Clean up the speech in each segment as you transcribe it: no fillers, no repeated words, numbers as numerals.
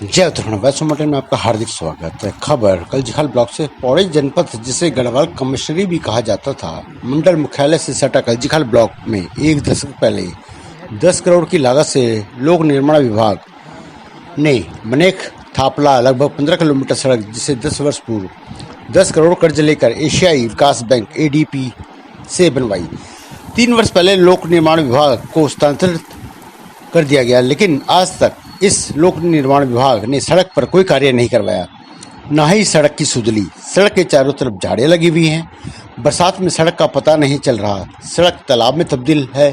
जय उत्तराखंड वैष्णो मटन में आपका हार्दिक स्वागत है। खबर कलजीखाल ब्लॉक से पौड़ी जनपद, जिसे गढ़वाल कमिश्नरी भी कहा जाता था, मंडल मुख्यालय से सटा कलजीखाल ब्लॉक में एक दशक पहले 10 करोड़ की लागत से लोक निर्माण विभाग ने मनेक थापला लगभग 15 किलोमीटर सड़क, जिसे 10 वर्ष पूर्व 10 करोड़ कर्ज लेकर एशियाई विकास बैंक ADB से बनवाई। 3 वर्ष पहले लोक निर्माण विभाग को हस्तांतरित कर दिया गया, लेकिन आज तक इस लोक निर्माण विभाग ने सड़क पर कोई कार्य नहीं करवाया, न ही सड़क की सुधली। सड़क के चारों तरफ झाड़ियां लगी हुई हैं। बरसात में सड़क का पता नहीं चल रहा, सड़क तालाब में तब्दील है।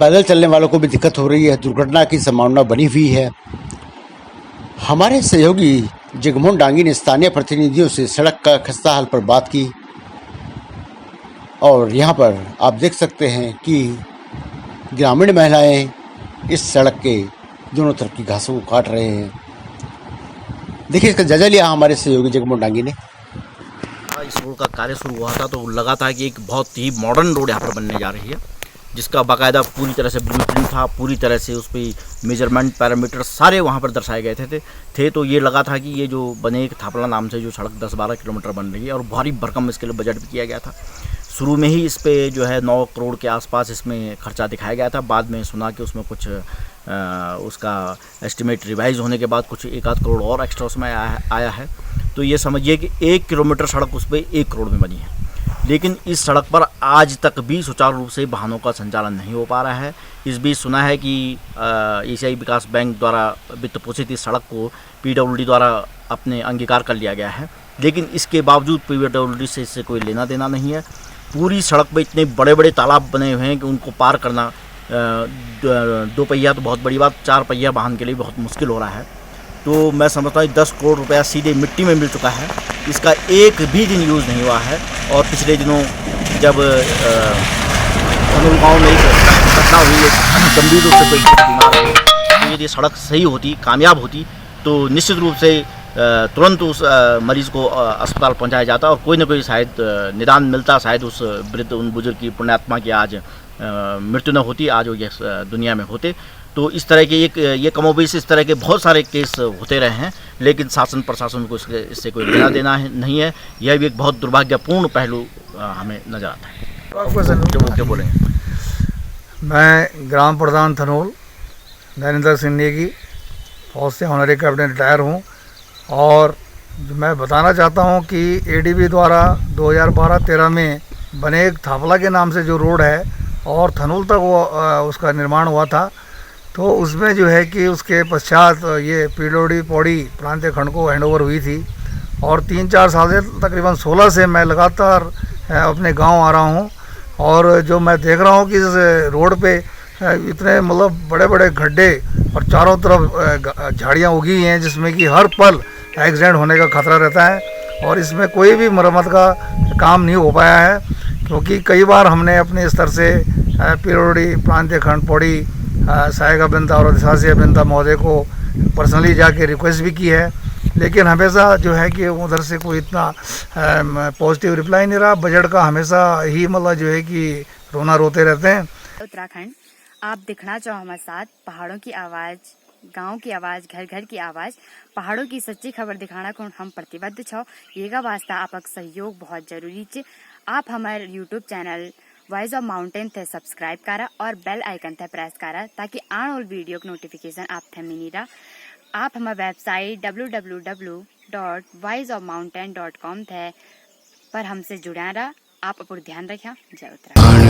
पैदल चलने वालों को भी दिक्कत हो रही है, दुर्घटना की संभावना बनी हुई है। हमारे सहयोगी जगमोहन डांगी ने स्थानीय प्रतिनिधियों से सड़क का खस्ता हाल पर बात की, और यहाँ पर आप देख सकते हैं कि ग्रामीण महिलाएं इस सड़क के दोनों तरफ की घासों को काट रहे हैं। देखिए, इसका जायजा लिया हमारे सहयोगी जगमोहन डांगी ने। इस रोड का कार्य शुरू हुआ था तो लगा था कि एक बहुत ही मॉडर्न रोड यहाँ पर बनने जा रही है, जिसका बाकायदा पूरी तरह से ब्लूप्रिंट था, पूरी तरह से उस पर मेजरमेंट पैरामीटर सारे वहाँ पर दर्शाए गए थे। तो ये लगा था कि ये जो बनेक थापला नाम से जो सड़क 10-12 किलोमीटर बन रही है, और भारी भरकम इसके लिए बजट भी किया गया था। शुरू में ही इस पे जो है 9 करोड़ के आसपास इसमें खर्चा दिखाया गया था। बाद में सुना कि उसमें कुछ उसका एस्टिमेट रिवाइज होने के बाद कुछ 1-8 करोड़ और एक्स्ट्रा उसमें आया है। तो ये समझिए कि 1 किलोमीटर सड़क उस पर 1 करोड़ में बनी है, लेकिन इस सड़क पर आज तक भी सुचारू रूप से वाहनों का संचालन नहीं हो पा रहा है। इस बीच सुना है कि एशियाई विकास बैंक द्वारा वित्त पोषित इस सड़क को PWD द्वारा अपने अंगीकार कर लिया गया है, लेकिन इसके बावजूद PWD से इससे कोई लेना देना नहीं है। पूरी सड़क पे इतने बड़े बड़े तालाब बने हुए हैं कि उनको पार करना 2 पहिया तो बहुत बड़ी बात, 4 पहिया वाहन के लिए बहुत मुश्किल हो रहा है। तो मैं समझता हूँ 10 करोड़ रुपया सीधे मिट्टी में मिल चुका है, इसका एक भी दिन यूज़ नहीं हुआ है। और पिछले दिनों जब गाँव में एक घटना हुई, एक गंभीर रूप से कोई बीमार हो, तो यदि सड़क सही होती, कामयाब होती, तो निश्चित रूप से तुरंत उस मरीज़ को अस्पताल पहुंचाया जाता और कोई ना कोई शायद निदान मिलता, शायद उस उन बुजुर्ग की पुण्यात्मा की आज मृत्यु न होती, आज वो ये दुनिया में होते। तो इस तरह के ये कमोबेश इस तरह के बहुत सारे केस होते रहे हैं, लेकिन शासन प्रशासन को इससे कोई लेना देना नहीं है। यह भी एक बहुत दुर्भाग्यपूर्ण पहलू हमें नजर आता है। जो बोलेंगे, मैं ग्राम प्रधान थनोल नरेंद्र सिंह नेगी फौज से ऑनरी कैप्टन रिटायर हूँ, और मैं बताना चाहता हूँ कि ADB द्वारा 2012-13 में बनेक थापला के नाम से जो रोड है और थनोल तक वो उसका निर्माण हुआ था। तो उसमें जो है कि उसके पश्चात ये PWD पौड़ी प्रांतीय खंड को हैंडओवर हुई थी, और 3-4 साल से तकरीबन 16 से मैं लगातार अपने गांव आ रहा हूं, और जो मैं देख रहा हूं कि इस रोड पे इतने मतलब बड़े बड़े गड्ढे और चारों तरफ झाड़ियां उगी हैं, जिसमें कि हर पल एक्सीडेंट होने का खतरा रहता है। और इसमें कोई भी मरम्मत का काम नहीं हो पाया है, क्योंकि कई बार हमने अपने स्तर से PWD प्रांतीय खंड पौड़ी सहायक अभियंता और अधिशासी अभियंता महोदय को पर्सनली जाके रिक्वेस्ट भी की है, लेकिन हमेशा जो है कि उधर से कोई इतना पॉजिटिव रिप्लाई नहीं रहा। बजट का हमेशा ही मतलब जो है कि रोना रोते रहते हैं। उत्तराखंड आप दिखना चाहो हमारे साथ, पहाड़ों की आवाज़, गांव की आवाज़, घर घर की आवाज़, पहाड़ों की सच्ची खबर दिखाना को हम प्रतिबद्ध छो। येगा वास्ता आपक सहयोग बहुत जरूरी छे। आप हमारे YouTube channel voice of mountain थे सब्सक्राइब करा और बेल आइकन थे प्रेस करा, ताकि आने वाली वीडियो की नोटिफिकेशन आप थे मिली रहा। आप हमारे वेबसाइट www.voiceofmountain.com थे पर हमसे जुड़ा रहा। आप अपना ध्यान रखें। जय उत्तराखंड।